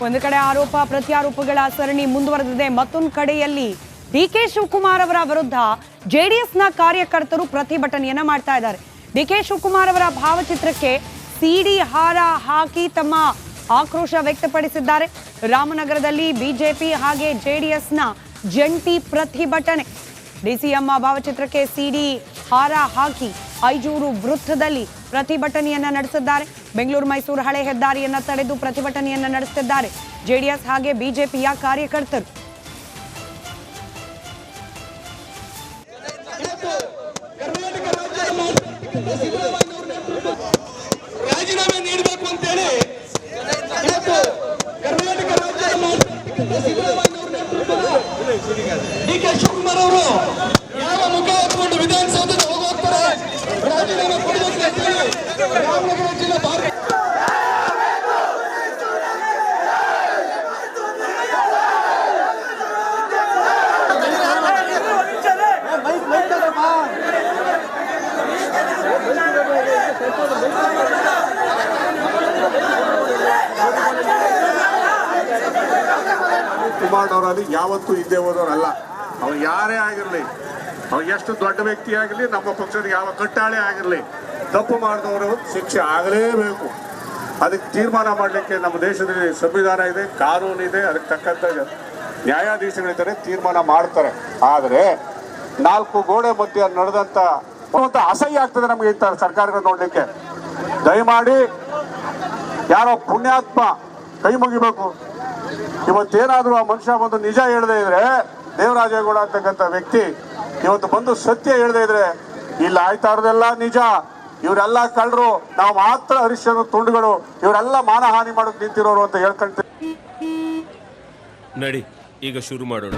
ಒಂದು ಕಡೆ ಆರೋಪ ಪ್ರತ್ಯಾರೋಪಗಳ ಸರಣಿ ಮುಂದುವರೆದಿದೆ. ಮತ್ತೊಂದು ಕಡೆಯಲ್ಲಿ ಡಿಕೆ ಶಿವಕುಮಾರ್ ಅವರ ವಿರುದ್ಧ ಜೆಡಿಎಸ್ನ ಕಾರ್ಯಕರ್ತರು ಪ್ರತಿಭಟನೆಯನ್ನ ಮಾಡ್ತಾ ಇದ್ದಾರೆ. ಡಿಕೆ ಶಿವಕುಮಾರ್ ಅವರ ಭಾವಚಿತ್ರಕ್ಕೆ ಸಿಡಿ ಹಾರ ಹಾಕಿ ತಮ್ಮ ಆಕ್ರೋಶ ವ್ಯಕ್ತಪಡಿಸಿದ್ದಾರೆ. ರಾಮನಗರದಲ್ಲಿ ಬಿಜೆಪಿ ಹಾಗೆ ಜೆಡಿಎಸ್ನ ಜಂಟಿ ಪ್ರತಿಭಟನೆ. ಡಿಸಿಎಂ ಭಾವಚಿತ್ರಕ್ಕೆ ಸಿಡಿ ಹಾರ ಹಾಕಿ ಐಜೂರು ವೃತ್ತದಲ್ಲಿ ಪ್ರತಿಭಟನೆಯನ್ನ ನಡೆಸಿದ್ದಾರೆ. ಬೆಂಗಳೂರು ಮೈಸೂರು ಹಳೆ ಹೆದ್ದಾರಿಯನ್ನ ತಡೆದು ಪ್ರತಿಭಟನೆಯನ್ನ ನಡೆಸುತ್ತಿದ್ದಾರೆ ಜೆಡಿಎಸ್ ಹಾಗೆ ಬಿಜೆಪಿಯ ಕಾರ್ಯಕರ್ತರು. ರಾಜೀನಾಮೆ ನೀಡಬೇಕು ಅಂತೇಳಿ ಕರ್ನಾಟಕ ಡಿಕೆ ಶಿವಕುಮಾರ್ ಅವರು ಯಾವ ಮುಖ ಹಾಕಿಕೊಂಡು ವಿಧಾನಸೌಧಕ್ಕೆ ಹೋಗ್ತಾರೆ. ರಾಜೀನಾಮೆ ಕೊಡಬೇಕು ಅಂತೇಳಿ ರಾಮನಗರ ಜಿಲ್ಲಾ ಭಾರತ ಕುಮಾರ್ ಅವರಲ್ಲಿ ಯಾವತ್ತೂ ಇದ್ದೇ ಹೋದವರಲ್ಲ. ಅವ್ರು ಯಾರೇ ಆಗಿರಲಿ, ಅವ್ರು ಎಷ್ಟು ದೊಡ್ಡ ವ್ಯಕ್ತಿ ಆಗಿರಲಿ, ನಮ್ಮ ಪಕ್ಷದ ಯಾವ ಕಟ್ಟಾಳೆ ಆಗಿರಲಿ, ತಪ್ಪು ಮಾಡಿದವರು ಶಿಕ್ಷೆ ಆಗಲೇಬೇಕು. ಅದಕ್ಕೆ ತೀರ್ಮಾನ ಮಾಡಲಿಕ್ಕೆ ನಮ್ಮ ದೇಶದಲ್ಲಿ ಸಂವಿಧಾನ ಇದೆ, ಕಾನೂನು ಇದೆ, ಅದಕ್ಕೆ ತಕ್ಕಂಥ ನ್ಯಾಯಾಧೀಶಗಳಿದ್ದಾರೆ, ತೀರ್ಮಾನ ಮಾಡ್ತಾರೆ. ಆದರೆ 4 ಗೋಡೆ ಮಧ್ಯೆ ನಡೆದಂಥ ಅಸಹ್ಯ ಆಗ್ತದೆ ನಮಗೆ ಇಂಥ ಸರ್ಕಾರಗಳು ನೋಡಲಿಕ್ಕೆ. ದಯಮಾಡಿ ಯಾರೋ ಪುಣ್ಯಾತ್ಮ ಕೈ ಮುಗಿಬೇಕು. ಇವತ್ತೇನಾದರೂ ಆ ಮನುಷ್ಯ ಬಂದು ನಿಜ ಹೇಳದೇ ಇದ್ರೆ, ದೇವರಾಜೇಗೌಡ ಅಂತಕ್ಕಂಥ ವ್ಯಕ್ತಿ ಇವತ್ತು ಬಂದು ಸತ್ಯ ಹೇಳದೇ ಇದ್ರೆ, ಇಲ್ಲಿ ಆಯ್ತಾ ಇರೋದೆಲ್ಲ ನಿಜ, ಇವರೆಲ್ಲ ಕಳ್ಳರು, ನಾವು ಮಾತ್ರ ಹರಿಶ್ಚಂದ್ರ ತುಂಡುಗಳು, ಇವರೆಲ್ಲ ಮಾನಹಾನಿ ಮಾಡೋಕೆ ನಿಂತಿರೋರು ಅಂತ ಹೇಳ್ಕೊಳ್ತೀವಿ. ನಡಿ ಈಗ ಶುರು ಮಾಡೋಣ.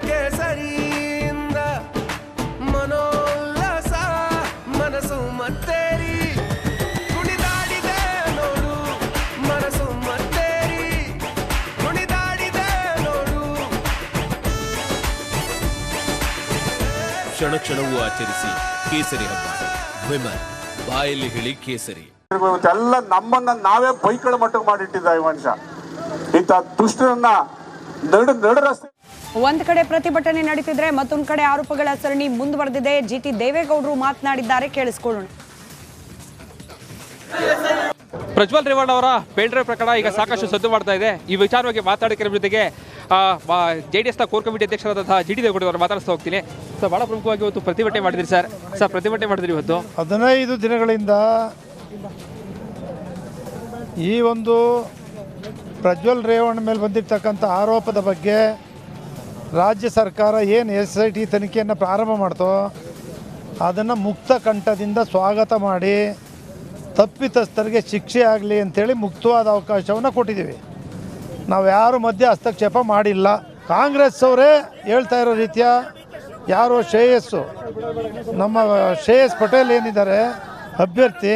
ಕೇಸರಿಯಿಂದ ಮನೋಲ್ಲಾಸ ಮನಸ್ಸು ಮತ್ತೇರಿ ಕುಣಿದಾಡಿದೆ ನೋಡು, ಮನಸ್ಸು ಮತ್ತೇರಿ ಕುಣಿದಾಡಿದೆ ನೋಡು. ಕ್ಷಣ ಕ್ಷಣವೂ ಆಚರಿಸಿ ಕೇಸರಿ ಹಬ್ಬ. ವಿಮಲ್ ಬಾಯಲ್ಲಿ ಹೇಳಿ ಕೇಸರಿ. ಎಲ್ಲ ನಮ್ಮನ್ನ ನಾವೇ ಬೈಕಳ ಮಟ್ಟಕ್ಕೆ ಮಾಡಿಟ್ಟಿದ್ದ ಈ ಮನುಷ್ಯ. ಇಂಥ ದುಷ್ಟರನ್ನ ನಡು ರಸ್ತೆ. ಒಂದ್ ಕಡೆ ಪ್ರತಿಭಟನೆ ನಡೀತಿದ್ರೆ ಮತ್ತೊಂದ್ ಕಡೆ ಆರೋಪಗಳ ಸರಣಿ ಮುಂದುವರೆದಿದೆ. ಜಿಟಿ ದೇವೇಗೌಡರು ಮಾತನಾಡಿದ್ದಾರೆ, ಕೇಳಿಸ್ಕೊಳ್ಳೋಣ. ಪ್ರಜ್ವಲ್ ರೇವಣ್ಣ ಅವರ ಪೆಂಡ್ರೈವ್ ಪ್ರಕರಣ ಈಗ ಸಾಕಷ್ಟು ಸದ್ದು ಮಾಡ್ತಾ ಇದೆ. ಈ ವಿಚಾರವಾಗಿ ಮಾತಾಡೋಕೆ ಜೊತೆಗೆ ಜೆಡಿಎಸ್ನ ಕೋರ್ ಕಮಿಟಿ ಅಧ್ಯಕ್ಷರಾದಂತಹ ಜಿಟಿ ದೇವೇಗೌಡ ಅವರು ಮಾತಾಡಿಸ್ತಾ ಹೋಗ್ತೀನಿ. ಸರ್, ಬಹಳ ಪ್ರಮುಖವಾಗಿ ಇವತ್ತು ಪ್ರತಿಭಟನೆ ಮಾಡಿದ್ರಿ ಸರ್. ಪ್ರತಿಭಟನೆ ಮಾಡಿದ್ರಿ ಇವತ್ತು 15 ದಿನಗಳಿಂದ ಈ ಒಂದು ಪ್ರಜ್ವಲ್ ರೇವಣ್ಣ ಮೇಲೆ ಬಂದಿರತಕ್ಕಂಥ ಆರೋಪದ ಬಗ್ಗೆ ರಾಜ್ಯ ಸರ್ಕಾರ ಏನು SIT ತನಿಖೆಯನ್ನು ಪ್ರಾರಂಭ ಮಾಡ್ತೋ ಅದನ್ನು ಮುಕ್ತ ಕಂಠದಿಂದ ಸ್ವಾಗತ ಮಾಡಿ ತಪ್ಪಿತಸ್ಥರಿಗೆ ಶಿಕ್ಷೆ ಆಗಲಿ ಅಂಥೇಳಿ ಮುಕ್ತವಾದ ಅವಕಾಶವನ್ನು ಕೊಟ್ಟಿದ್ದೀವಿ. ನಾವು ಯಾರು ಮಧ್ಯೆ ಹಸ್ತಕ್ಷೇಪ ಮಾಡಿಲ್ಲ. ಕಾಂಗ್ರೆಸ್ ಅವರೇ ಹೇಳ್ತಾ ಇರೋ ರೀತಿಯ ಯಾರೋ ನಮ್ಮ ಶ್ರೇಯಸ್ ಪಟೇಲ್ ಏನಿದ್ದಾರೆ ಅಭ್ಯರ್ಥಿ,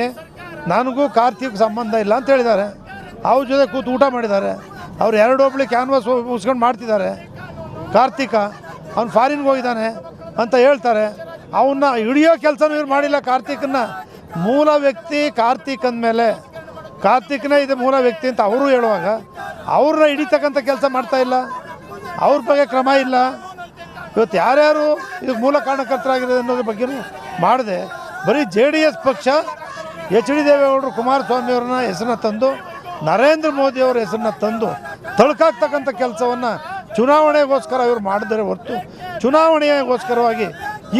ನನಗೂ ಕಾರ್ತಿಕ್ ಸಂಬಂಧ ಇಲ್ಲ ಅಂತ ಹೇಳಿದ್ದಾರೆ. ಅವ್ರ ಜೊತೆ ಕೂತು ಊಟ ಮಾಡಿದ್ದಾರೆ. ಅವ್ರು 2 ಒಬ್ಳಿ ಕ್ಯಾನ್ವಾಸ್ ಉಸ್ಕೊಂಡು ಮಾಡ್ತಿದ್ದಾರೆ. ಕಾರ್ತಿಕ ಅವ್ನು ಫಾರಿನ್ಗೆ ಹೋಗಿದ್ದಾನೆ ಅಂತ ಹೇಳ್ತಾರೆ. ಅವನ್ನ ಹಿಡಿಯೋ ಕೆಲಸನೂ ಇವ್ರು ಮಾಡಿಲ್ಲ. ಕಾರ್ತಿಕನ್ನ ಮೂಲ ವ್ಯಕ್ತಿ ಕಾರ್ತಿಕ್ ಅಂದಮೇಲೆ ಕಾರ್ತಿಕ್ನೇ ಇದು ಮೂಲ ವ್ಯಕ್ತಿ ಅಂತ ಅವರು ಹೇಳುವಾಗ ಅವ್ರನ್ನ ಹಿಡಿತಕ್ಕಂಥ ಕೆಲಸ ಮಾಡ್ತಾಯಿಲ್ಲ. ಅವ್ರ ಬಗ್ಗೆ ಕ್ರಮ ಇಲ್ಲ. ಇವತ್ತು ಯಾರ್ಯಾರು ಇದಕ್ಕೆ ಮೂಲ ಕಾರಣಕರ್ತರಾಗಿದೆ ಅನ್ನೋದ್ರ ಬಗ್ಗೆನೂ ಮಾಡಿದೆ. ಬರೀ JDS ಪಕ್ಷ HD ದೇವೇಗೌಡರು ಕುಮಾರಸ್ವಾಮಿ ಅವ್ರನ್ನ ಹೆಸರನ್ನ ತಂದು, ನರೇಂದ್ರ ಮೋದಿ ಅವರ ಹೆಸರನ್ನ ತಂದು ತಳ್ಕಾಗ್ತಕ್ಕಂಥ ಕೆಲಸವನ್ನು ಚುನಾವಣೆಗೋಸ್ಕರ ಇವರು ಮಾಡಿದರೆ ಹೊರತು ಚುನಾವಣೆಗೋಸ್ಕರವಾಗಿ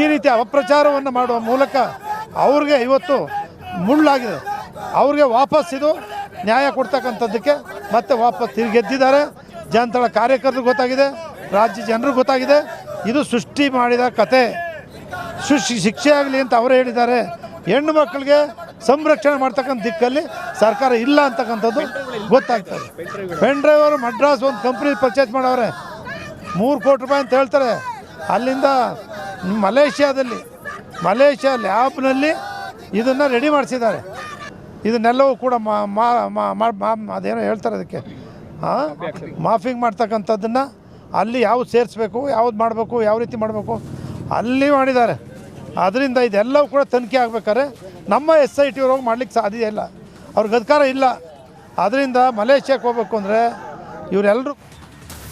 ಈ ರೀತಿ ಅಪಪ್ರಚಾರವನ್ನು ಮಾಡುವ ಮೂಲಕ ಅವ್ರಿಗೆ ಇವತ್ತು ಮುಳ್ಳಾಗಿದೆ. ಅವ್ರಿಗೆ ವಾಪಸ್ ಇದು ನ್ಯಾಯ ಕೊಡ್ತಕ್ಕಂಥದ್ದಕ್ಕೆ ಮತ್ತೆ ವಾಪಸ್ ತಿರುಗೆದ್ದಿದ್ದಾರೆ. ಜನತಳ ಕಾರ್ಯಕರ್ತರಿಗೆ ಗೊತ್ತಾಗಿದೆ, ರಾಜ್ಯ ಜನರಿಗೆ ಗೊತ್ತಾಗಿದೆ. ಇದು ಸೃಷ್ಟಿ ಮಾಡಿದ ಕತೆ. ಶಿಕ್ಷೆ ಆಗಲಿ ಅಂತ ಅವರೇ ಹೇಳಿದ್ದಾರೆ. ಹೆಣ್ಣು ಮಕ್ಕಳಿಗೆ ಸಂರಕ್ಷಣೆ ಮಾಡ್ತಕ್ಕಂಥ ದಿಕ್ಕಲ್ಲಿ ಸರ್ಕಾರ ಇಲ್ಲ ಅಂತಕ್ಕಂಥದ್ದು ಗೊತ್ತಾಗ್ತದೆ. ಪೆನ್ ಡ್ರೈವರು ಮಡ್ರಾಸ್ ಒಂದು ಕಂಪ್ನಿ ಪರ್ಚೇಸ್ ಮಾಡವ್ರೆ, 3 ಕೋಟಿ ರೂಪಾಯಿ ಅಂತ ಹೇಳ್ತಾರೆ. ಅಲ್ಲಿಂದ ಮಲೇಷ್ಯಾ ಲ್ಯಾಬ್ನಲ್ಲಿ ಇದನ್ನು ರೆಡಿ ಮಾಡಿಸಿದ್ದಾರೆ. ಇದನ್ನೆಲ್ಲವೂ ಕೂಡ ಅದೇನೋ ಹೇಳ್ತಾರೆ ಅದಕ್ಕೆ ಮಾಫಿಂಗ್ ಮಾಡ್ತಕ್ಕಂಥದ್ದನ್ನು ಅಲ್ಲಿ ಯಾವ್ದು ಸೇರಿಸ್ಬೇಕು, ಯಾವ್ದು ಮಾಡಬೇಕು, ಯಾವ ರೀತಿ ಮಾಡಬೇಕು ಅಲ್ಲಿ ಮಾಡಿದ್ದಾರೆ. ಅದರಿಂದ ಇದೆಲ್ಲವೂ ಕೂಡ ತನಿಖೆ ಆಗಬೇಕಾದ್ರೆ ನಮ್ಮ SIT ಅವ್ರಿಗೆ ಮಾಡ್ಲಿಕ್ಕೆ ಸಾಧ್ಯ ಇಲ್ಲ. ಅವ್ರಿಗೆ ಅಧಿಕಾರ ಇಲ್ಲ. ಅದರಿಂದ ಮಲೇಷ್ಯಾಕ್ಕೆ ಹೋಗ್ಬೇಕು ಅಂದರೆ ಇವರೆಲ್ಲರೂ